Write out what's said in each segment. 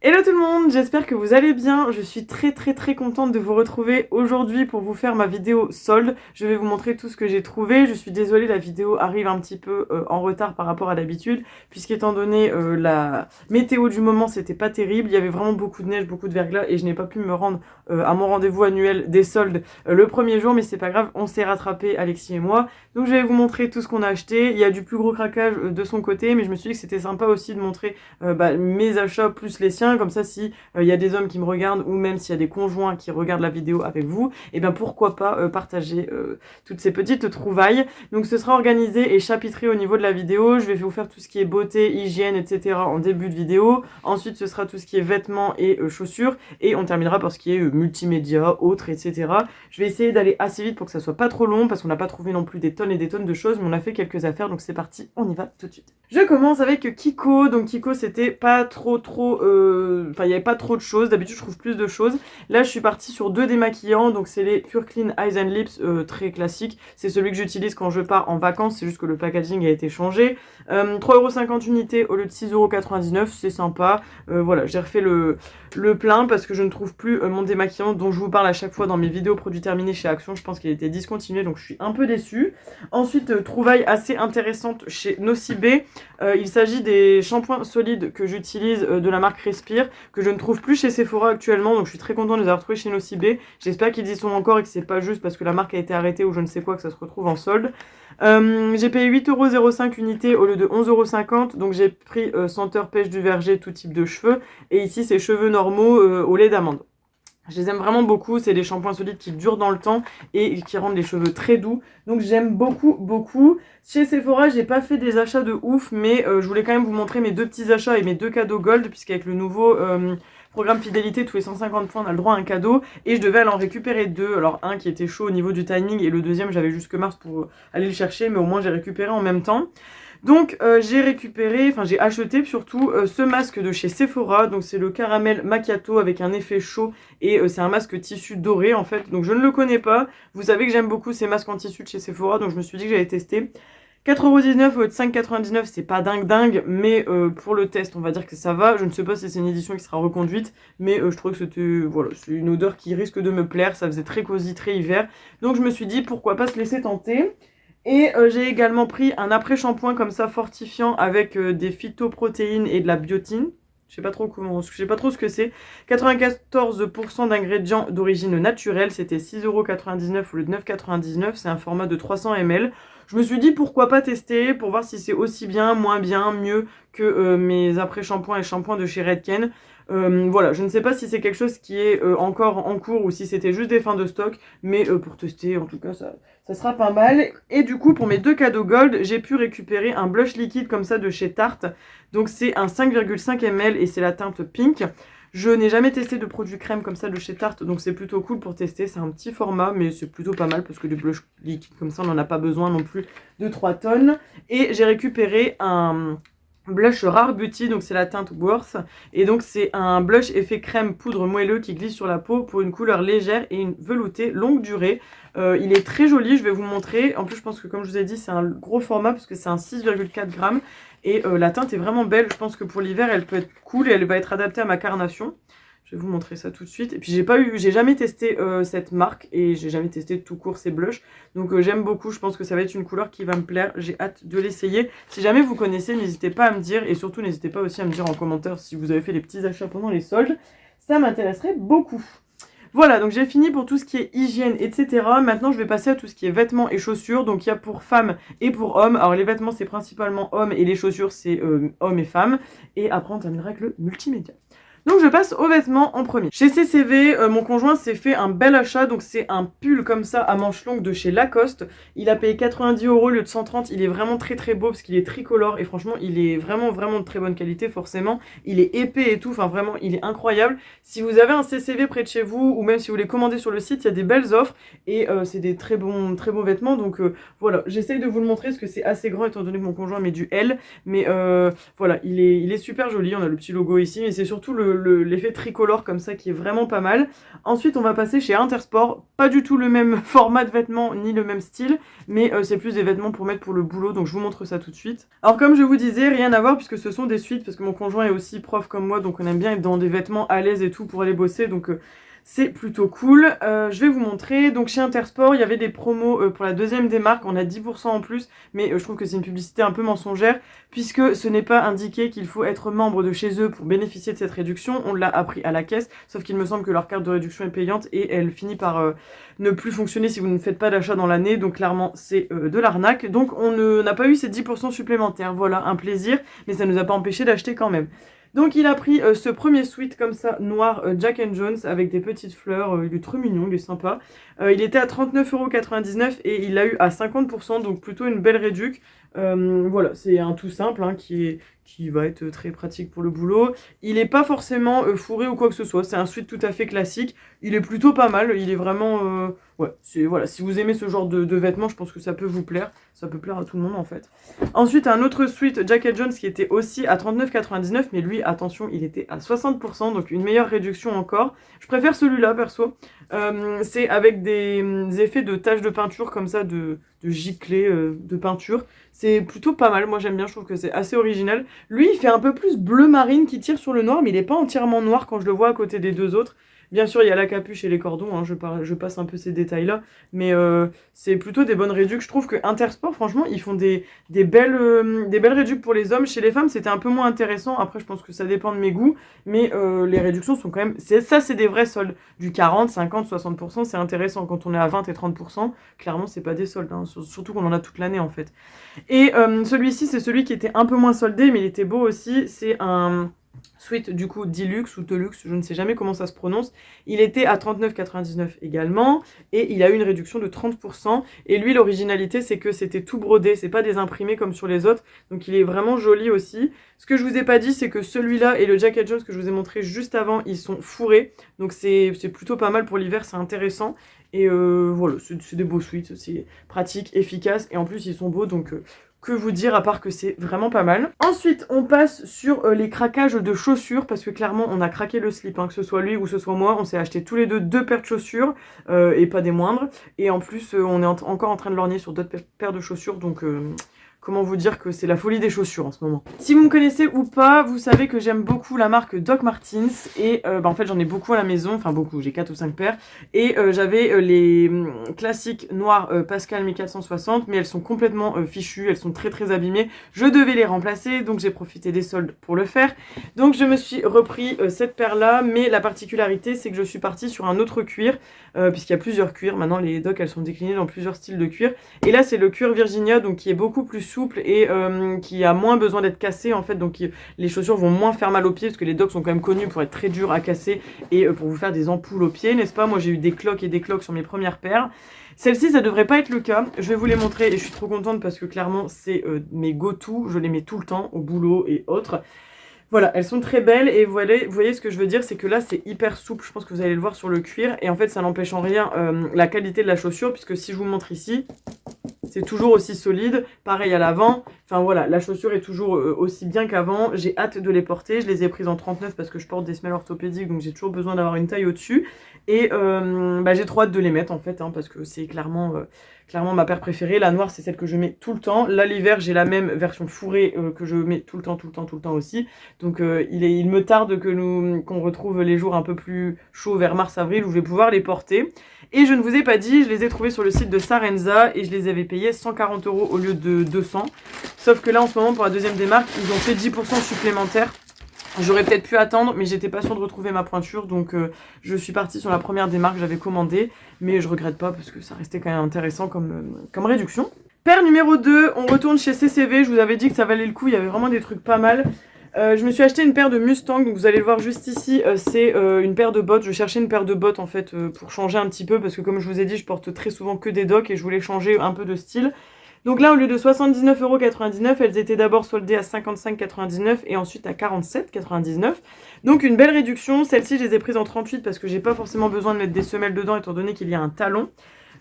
Hello tout le monde, j'espère que vous allez bien. Je suis très contente de vous retrouver aujourd'hui pour vous faire ma vidéo solde. Je vais vous montrer tout ce que j'ai trouvé. Je suis désolée, la vidéo arrive un petit peu en retard par rapport à d'habitude, puisqu'étant donné la météo du moment, c'était pas terrible. Il y avait vraiment beaucoup de neige, beaucoup de verglas et je n'ai pas pu me rendre à mon rendez-vous annuel des soldes le premier jour, mais c'est pas grave, on s'est rattrapé Alexis et moi. Donc je vais vous montrer tout ce qu'on a acheté. Il y a du plus gros craquage de son côté, mais je me suis dit que c'était sympa aussi de montrer mes achats plus les siens, comme ça si y a des hommes qui me regardent ou même s'il y a des conjoints qui regardent la vidéo avec vous, et bien pourquoi pas partager toutes ces petites trouvailles. Donc ce sera organisé et chapitré au niveau de la vidéo. Je vais vous faire tout ce qui est beauté, hygiène, etc. en début de vidéo. Ensuite ce sera tout ce qui est vêtements et chaussures, et on terminera par ce qui est multimédia, autres, etc. Je vais essayer d'aller assez vite pour que ça soit pas trop long, parce qu'on n'a pas trouvé non plus des tonnes et des tonnes de choses, mais on a fait quelques affaires, donc c'est parti, on y va tout de suite. Je commence avec Kiko. Donc Kiko, c'était pas trop enfin il y avait pas trop de choses. D'habitude je trouve plus de choses. Là je suis partie sur deux démaquillants. Donc c'est les Pure Clean Eyes and Lips, très classique. C'est celui que j'utilise quand je pars en vacances. C'est juste que le packaging a été changé. 3,50€ unité au lieu de 6,99€. C'est sympa. Voilà, j'ai refait le plein parce que je ne trouve plus mon démaquillant dont je vous parle à chaque fois dans mes vidéos produits terminés chez Action. Je pense qu'il a été discontinué, donc je suis un peu déçue. Ensuite, trouvaille assez intéressante chez Nocibé. Il s'agit des shampoings solides que j'utilise de la marque Respire, que je ne trouve plus chez Sephora actuellement, donc je suis très contente de les avoir trouvés chez Nocibé. J'espère qu'ils y sont encore et que c'est pas juste parce que la marque a été arrêtée ou je ne sais quoi que ça se retrouve en solde. J'ai payé 8,05€ unité au lieu de 11,50€, donc j'ai pris senteur pêche du verger, tout type de cheveux, et ici c'est cheveux normaux au lait d'amande. Je les aime vraiment beaucoup, c'est des shampoings solides qui durent dans le temps et qui rendent les cheveux très doux. Donc j'aime beaucoup. Chez Sephora, j'ai pas fait des achats de ouf, mais je voulais quand même vous montrer mes deux petits achats et mes deux cadeaux gold, puisqu'avec le nouveau programme fidélité, tous les 150 points, on a le droit à un cadeau. Et je devais aller en récupérer deux. Alors un qui était chaud au niveau du timing et le deuxième, j'avais jusque mars pour aller le chercher, mais au moins j'ai récupéré en même temps. Donc j'ai acheté surtout ce masque de chez Sephora. Donc c'est le caramel macchiato avec un effet chaud et c'est un masque tissu doré en fait. Donc je ne le connais pas. Vous savez que j'aime beaucoup ces masques en tissu de chez Sephora, donc je me suis dit que j'allais tester. 4,19€ au lieu de 5,99€, c'est pas dingue, mais pour le test, on va dire que ça va. Je ne sais pas si c'est une édition qui sera reconduite, mais je trouve que c'était, voilà, c'est une odeur qui risque de me plaire. Ça faisait très cosy, très hiver. Donc je me suis dit, pourquoi pas se laisser tenter. Et j'ai également pris un après-shampoing comme ça fortifiant avec des phytoprotéines et de la biotine. Je sais pas trop ce que c'est. 94% d'ingrédients d'origine naturelle, c'était 6,99€ au lieu de 9,99€. C'est un format de 300 ml. Je me suis dit pourquoi pas tester pour voir si c'est aussi bien, moins bien, mieux que mes après-shampoings et shampoings de chez Redken. Voilà, je ne sais pas si c'est quelque chose qui est encore en cours ou si c'était juste des fins de stock, mais pour tester, en tout cas, ça sera pas mal. Et du coup, pour mes deux cadeaux gold, j'ai pu récupérer un blush liquide comme ça de chez Tarte. Donc c'est un 5,5 ml et c'est la teinte pink. Je n'ai jamais testé de produit crème comme ça de chez Tarte, donc c'est plutôt cool pour tester. C'est un petit format, mais c'est plutôt pas mal parce que du blush liquide comme ça, on n'en a pas besoin non plus de 3 tonnes. Et j'ai récupéré un blush Rare Beauty, donc c'est la teinte Worth, et donc c'est un blush effet crème poudre moelleux qui glisse sur la peau pour une couleur légère et une veloutée longue durée. Il est très joli, je vais vous montrer. En plus je pense que comme je vous ai dit c'est un gros format parce que c'est un 6,4 grammes et la teinte est vraiment belle. Je pense que pour l'hiver elle peut être cool et elle va être adaptée à ma carnation. Je vais vous montrer ça tout de suite. Et puis j'ai jamais testé cette marque et j'ai jamais testé tout court ces blushs. Donc j'aime beaucoup, je pense que ça va être une couleur qui va me plaire. J'ai hâte de l'essayer. Si jamais vous connaissez, n'hésitez pas à me dire. Et surtout, n'hésitez pas aussi à me dire en commentaire si vous avez fait des petits achats pendant les soldes. Ça m'intéresserait beaucoup. Voilà, donc j'ai fini pour tout ce qui est hygiène, etc. Maintenant, je vais passer à tout ce qui est vêtements et chaussures. Donc il y a pour femmes et pour hommes. Alors les vêtements, c'est principalement hommes et les chaussures, c'est hommes et femmes. Et après, on terminera avec le multimédia. Donc je passe aux vêtements en premier. Chez CCV, mon conjoint s'est fait un bel achat, donc c'est un pull comme ça à manches longues de chez Lacoste. Il a payé 90€ au lieu de 130, il est vraiment très beau parce qu'il est tricolore et franchement il est vraiment de très bonne qualité forcément. Il est épais et tout, enfin vraiment il est incroyable. Si vous avez un CCV près de chez vous ou même si vous les commandez sur le site, il y a des belles offres et c'est des très bons vêtements, donc voilà, j'essaye de vous le montrer parce que c'est assez grand étant donné que mon conjoint met du L, mais voilà, il est super joli, on a le petit logo ici, mais c'est surtout le l'effet tricolore comme ça qui est vraiment pas mal. Ensuite on va passer chez Intersport, pas du tout le même format de vêtements ni le même style, mais c'est plus des vêtements pour mettre pour le boulot, donc je vous montre ça tout de suite. Alors comme je vous disais, rien à voir puisque ce sont des suites, parce que mon conjoint est aussi prof comme moi, donc on aime bien être dans des vêtements à l'aise et tout pour aller bosser, donc c'est plutôt cool. Je vais vous montrer. Donc chez Intersport, il y avait des promos pour la deuxième des marques. On a 10% en plus, mais je trouve que c'est une publicité un peu mensongère, puisque ce n'est pas indiqué qu'il faut être membre de chez eux pour bénéficier de cette réduction. On l'a appris à la caisse, sauf qu'il me semble que leur carte de réduction est payante et elle finit par ne plus fonctionner si vous ne faites pas d'achat dans l'année. Donc clairement, c'est de l'arnaque. Donc on n'a pas eu ces 10% supplémentaires. Voilà, un plaisir, mais ça ne nous a pas empêché d'acheter quand même. Donc il a pris ce premier sweat comme ça, noir, Jack & Jones, avec des petites fleurs, il est trop mignon, il est sympa. Il était à 39,99 € et il l'a eu à 50%, donc plutôt une belle réduc. Voilà, c'est un tout simple hein, qui va être très pratique pour le boulot. Il n'est pas forcément fourré ou quoi que ce soit, c'est un sweat tout à fait classique. Il est plutôt pas mal, il est vraiment... ouais, voilà, si vous aimez ce genre de vêtements, je pense que ça peut vous plaire. Ça peut plaire à tout le monde en fait. Ensuite, un autre sweat Jack & Jones qui était aussi à 39,99 €, mais lui, attention, il était à 60%, donc une meilleure réduction encore. Je préfère celui-là, perso. C'est avec des effets de taches de peinture comme ça, de giclées de peinture. C'est plutôt pas mal, moi j'aime bien, je trouve que c'est assez original. Lui, il fait un peu plus bleu marine qui tire sur le noir, mais il n'est pas entièrement noir quand je le vois à côté des deux autres. Bien sûr, il y a la capuche et les cordons, hein, je passe un peu ces détails-là, mais c'est plutôt des bonnes réducs. Je trouve que Intersport, franchement, ils font des belles réducs pour les hommes. Chez les femmes, c'était un peu moins intéressant. Après, je pense que ça dépend de mes goûts, mais les réductions sont quand même... Ça, c'est des vrais soldes. Du 40, 50, 60%, c'est intéressant. Quand on est à 20 et 30%, clairement, c'est pas des soldes, hein, surtout qu'on en a toute l'année, en fait. Et celui-ci, c'est celui qui était un peu moins soldé, mais il était beau aussi. C'est un... sweat du coup Deluxe ou Deluxe, je ne sais jamais comment ça se prononce. Il était à 39,99 € également et il a eu une réduction de 30%. Et lui, l'originalité, c'est que c'était tout brodé, c'est pas des imprimés comme sur les autres. Donc il est vraiment joli aussi. Ce que je vous ai pas dit, c'est que celui-là et le Jack & Jones que je vous ai montré juste avant, ils sont fourrés. Donc c'est plutôt pas mal pour l'hiver, c'est intéressant. Et voilà, c'est des beaux sweats, c'est pratique, efficace et en plus ils sont beaux donc... que vous dire à part que c'est vraiment pas mal. Ensuite, on passe sur les craquages de chaussures parce que clairement, on a craqué le slip, hein, que ce soit lui ou ce soit moi. On s'est acheté tous les deux paires de chaussures et pas des moindres. Et en plus, on est encore en train de lorgner sur d'autres paires de chaussures. Donc, comment vous dire que c'est la folie des chaussures en ce moment. Si vous me connaissez ou pas, vous savez que j'aime beaucoup la marque Doc Martens. Et en fait, j'en ai beaucoup à la maison. Enfin, beaucoup, j'ai 4 ou 5 paires. Et j'avais les classiques noirs Pascal 1460. Mais elles sont complètement fichues. Elles sont très très abîmées. Je devais les remplacer. Donc, j'ai profité des soldes pour le faire. Donc, je me suis repris cette paire-là. Mais la particularité, c'est que je suis partie sur un autre cuir. Puisqu'il y a plusieurs cuirs. Maintenant, les Doc, elles sont déclinées dans plusieurs styles de cuir. Et là, c'est le cuir Virginia. Donc, qui est beaucoup plus souple et qui a moins besoin d'être cassé en fait, donc les chaussures vont moins faire mal aux pieds parce que les Docs sont quand même connus pour être très durs à casser et pour vous faire des ampoules aux pieds, n'est-ce pas? Moi j'ai eu des cloques et des cloques sur mes premières paires. Celle-ci, ça devrait pas être le cas. Je vais vous les montrer et je suis trop contente parce que clairement c'est mes go-to, je les mets tout le temps au boulot et autres. Voilà, elles sont très belles et vous voyez ce que je veux dire, c'est que là c'est hyper souple, je pense que vous allez le voir sur le cuir et en fait ça n'empêche en rien la qualité de la chaussure puisque si je vous montre ici, c'est toujours aussi solide, pareil à l'avant, enfin voilà, la chaussure est toujours aussi bien qu'avant, j'ai hâte de les porter, je les ai prises en 39 parce que je porte des semelles orthopédiques donc j'ai toujours besoin d'avoir une taille au-dessus et j'ai trop hâte de les mettre en fait hein, parce que c'est clairement ma paire préférée. La noire c'est celle que je mets tout le temps, là l'hiver j'ai la même version fourrée que je mets tout le temps aussi, donc il me tarde qu'on retrouve les jours un peu plus chauds vers mars-avril où je vais pouvoir les porter. Et je ne vous ai pas dit, je les ai trouvés sur le site de Sarenza et je les avais payés 140 € au lieu de 200. Sauf que là en ce moment pour la deuxième des marques, ils ont fait 10% supplémentaires. J'aurais peut-être pu attendre, mais j'étais pas sûre de retrouver ma pointure, donc je suis partie sur la première des marques que j'avais commandée, mais je regrette pas parce que ça restait quand même intéressant comme réduction. Paire numéro 2, on retourne chez CCV, je vous avais dit que ça valait le coup, il y avait vraiment des trucs pas mal. Je me suis acheté une paire de Mustang, donc vous allez le voir juste ici, c'est une paire de bottes. Je cherchais une paire de bottes en fait pour changer un petit peu parce que comme je vous ai dit, je porte très souvent que des Docs et je voulais changer un peu de style. Donc là, au lieu de 79,99 €, elles étaient d'abord soldées à 55,99 € et ensuite à 47,99 €. Donc une belle réduction. Celles-ci, je les ai prises en 38 parce que j'ai pas forcément besoin de mettre des semelles dedans étant donné qu'il y a un talon.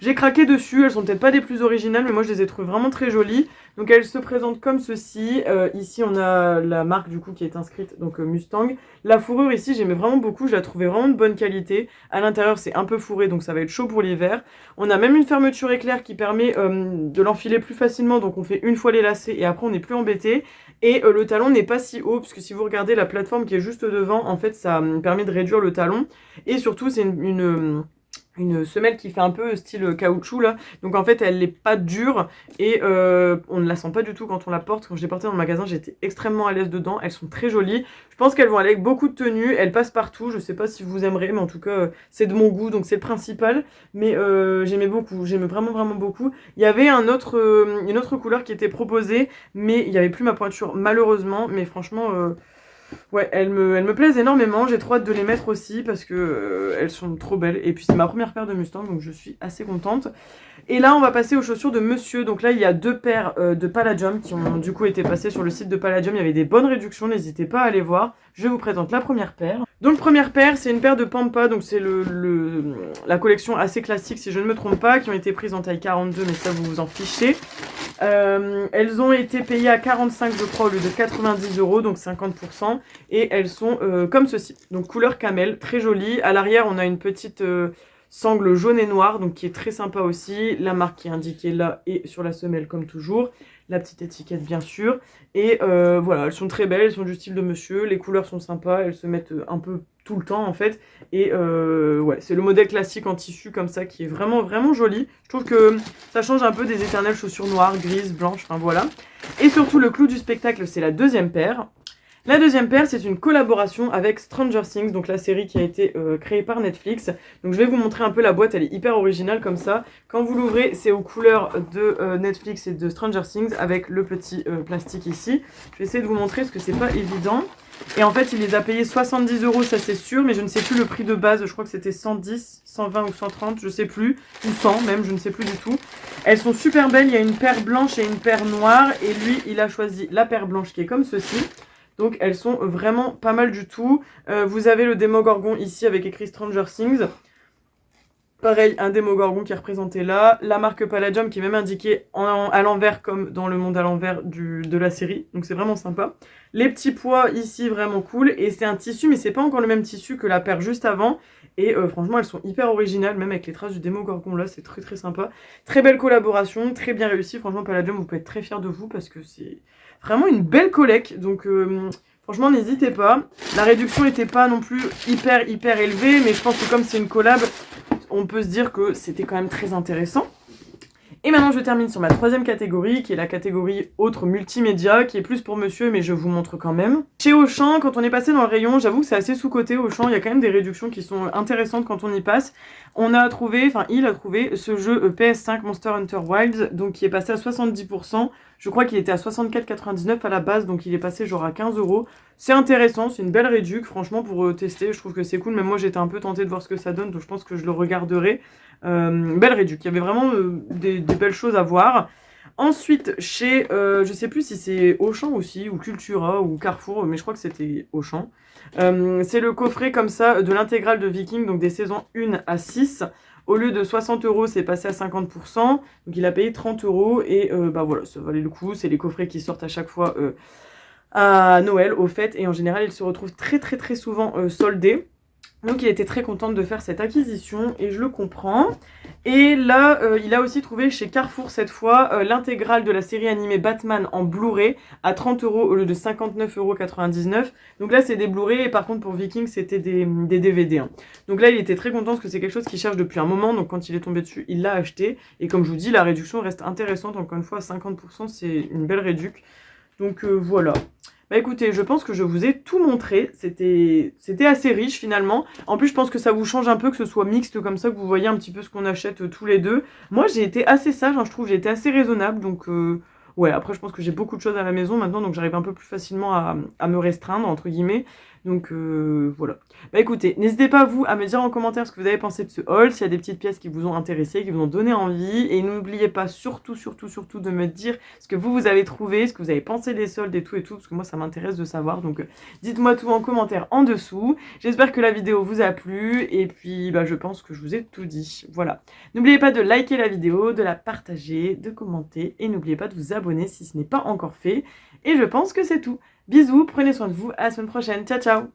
J'ai craqué dessus, elles sont peut-être pas des plus originales, mais moi je les ai trouvées vraiment très jolies. Donc elles se présentent comme ceci. Ici on a la marque du coup qui est inscrite, donc Mustang. La fourrure ici j'aimais vraiment beaucoup, je la trouvais vraiment de bonne qualité. À l'intérieur c'est un peu fourré donc ça va être chaud pour l'hiver. On a même une fermeture éclair qui permet de l'enfiler plus facilement, donc on fait une fois les lacets et après on n'est plus embêté. Et le talon n'est pas si haut, puisque si vous regardez la plateforme qui est juste devant, en fait ça permet de réduire le talon. Et surtout c'est une semelle qui fait un peu style caoutchouc là, donc en fait elle n'est pas dure et on ne la sent pas du tout quand on la porte. Quand je l'ai portée dans le magasin j'étais extrêmement à l'aise dedans, elles sont très jolies, je pense qu'elles vont aller avec beaucoup de tenues, elles passent partout, je sais pas si vous aimerez mais en tout cas c'est de mon goût donc c'est le principal, mais j'aimais beaucoup, j'aimais vraiment beaucoup. Il y avait une autre couleur qui était proposée mais il n'y avait plus ma pointure malheureusement, mais franchement ouais, elles me plaisent énormément, j'ai trop hâte de les mettre aussi parce que elles sont trop belles. Et puis c'est ma première paire de Mustang donc je suis assez contente. Et là on va passer aux chaussures de monsieur. Donc là il y a 2 paires de Palladium qui ont du coup été passées sur le site de Palladium. Il y avait des bonnes réductions, n'hésitez pas à aller voir. Je vous présente la première paire. Donc première paire, c'est une paire de Pampa, donc c'est la collection assez classique si je ne me trompe pas, qui ont été prises en taille 42 mais ça vous vous en fichez. Elles ont été payées à 45 je crois au lieu de 90 €, donc 50%, et elles sont comme ceci, donc couleur camel, très jolie. À l'arrière on a une petite sangle jaune et noire, donc qui est très sympa aussi, la marque qui est indiquée là et sur la semelle comme toujours, la petite étiquette bien sûr, et voilà, elles sont très belles, elles sont du style de monsieur, les couleurs sont sympas, elles se mettent un peu tout le temps en fait, et ouais, c'est le modèle classique en tissu comme ça qui est vraiment joli. Je trouve que ça change un peu des éternelles chaussures noires, grises, blanches, enfin voilà. Et surtout le clou du spectacle, c'est la deuxième paire. La deuxième paire, c'est une collaboration avec Stranger Things, donc la série qui a été créée par Netflix. Donc je vais vous montrer un peu la boîte, elle est hyper originale comme ça. Quand vous l'ouvrez, c'est aux couleurs de Netflix et de Stranger Things avec le petit plastique ici. Je vais essayer de vous montrer parce que c'est pas évident. Et en fait, il les a payés 70 €, ça c'est sûr, mais je ne sais plus le prix de base, je crois que c'était 110, 120 ou 130, je sais plus, ou 100 même, je ne sais plus du tout. Elles sont super belles, il y a une paire blanche et une paire noire, et lui, il a choisi la paire blanche qui est comme ceci. Donc elles sont vraiment pas mal du tout. Vous avez le Démogorgon ici avec écrit Stranger Things. Pareil, un Démogorgon qui est représenté là. La marque Palladium qui est même indiquée à l'envers comme dans le monde à l'envers de la série. Donc c'est vraiment sympa. Les petits pois ici, vraiment cool. Et c'est un tissu, mais c'est pas encore le même tissu que la paire juste avant. Et franchement, elles sont hyper originales, même avec les traces du Démogorgon là, c'est très sympa. Très belle collaboration, très bien réussie. Franchement, Palladium, vous pouvez être très fiers de vous parce que c'est vraiment une belle collecte. Donc franchement, n'hésitez pas. La réduction n'était pas non plus hyper élevée, mais je pense que comme c'est une collab, on peut se dire que c'était quand même très intéressant. Et maintenant je termine sur ma troisième catégorie, qui est la catégorie autre multimédia, qui est plus pour monsieur, mais je vous montre quand même. Chez Auchan, quand on est passé dans le rayon, j'avoue que c'est assez sous-coté Auchan, il y a quand même des réductions qui sont intéressantes quand on y passe. Il a trouvé ce jeu PS5 Monster Hunter Wilds, donc qui est passé à 70%. Je crois qu'il était à 64,99 à la base, donc il est passé genre à 15 €. C'est intéressant, c'est une belle réduc, franchement pour tester, je trouve que c'est cool. Même moi j'étais un peu tentée de voir ce que ça donne, donc je pense que je le regarderai. Belle réduc, il y avait vraiment des belles choses à voir. Ensuite, chez, je sais plus si c'est Auchan aussi, ou Cultura, ou Carrefour, mais je crois que c'était Auchan. C'est le coffret comme ça de l'intégrale de Viking, donc des saisons 1 à 6. Au lieu de 60 €, c'est passé à 50%. Donc il a payé 30 € et bah voilà, ça valait le coup. C'est les coffrets qui sortent à chaque fois à Noël, aux fêtes. Et en général, ils se retrouvent très souvent soldés. Donc il était très content de faire cette acquisition et je le comprends. Et là, il a aussi trouvé chez Carrefour cette fois l'intégrale de la série animée Batman en Blu-ray à 30 € au lieu de 59,99 €. Donc là, c'est des Blu-ray et par contre pour Viking, c'était des DVD. Hein. Donc là, il était très content parce que c'est quelque chose qu'il cherche depuis un moment. Donc quand il est tombé dessus, il l'a acheté. Et comme je vous dis, la réduction reste intéressante. Encore une fois, à 50%, c'est une belle réduc. Donc voilà. Bah écoutez, je pense que je vous ai tout montré, c'était assez riche finalement. En plus, je pense que ça vous change un peu que ce soit mixte comme ça, que vous voyez un petit peu ce qu'on achète tous les deux. Moi, j'ai été assez sage, hein, je trouve, j'ai été assez raisonnable, donc ouais, après je pense que j'ai beaucoup de choses à la maison maintenant, donc j'arrive un peu plus facilement à me restreindre, entre guillemets. Donc voilà. Bah écoutez, n'hésitez pas vous à me dire en commentaire ce que vous avez pensé de ce haul, s'il y a des petites pièces qui vous ont intéressé, qui vous ont donné envie. Et n'oubliez pas surtout de me dire ce que vous avez trouvé, ce que vous avez pensé des soldes et tout, parce que moi ça m'intéresse de savoir. Donc dites-moi tout en commentaire en dessous. J'espère que la vidéo vous a plu et puis bah, je pense que je vous ai tout dit. Voilà. N'oubliez pas de liker la vidéo, de la partager, de commenter et n'oubliez pas de vous abonner si ce n'est pas encore fait. Et je pense que c'est tout. Bisous, prenez soin de vous, à la semaine prochaine. Ciao ciao.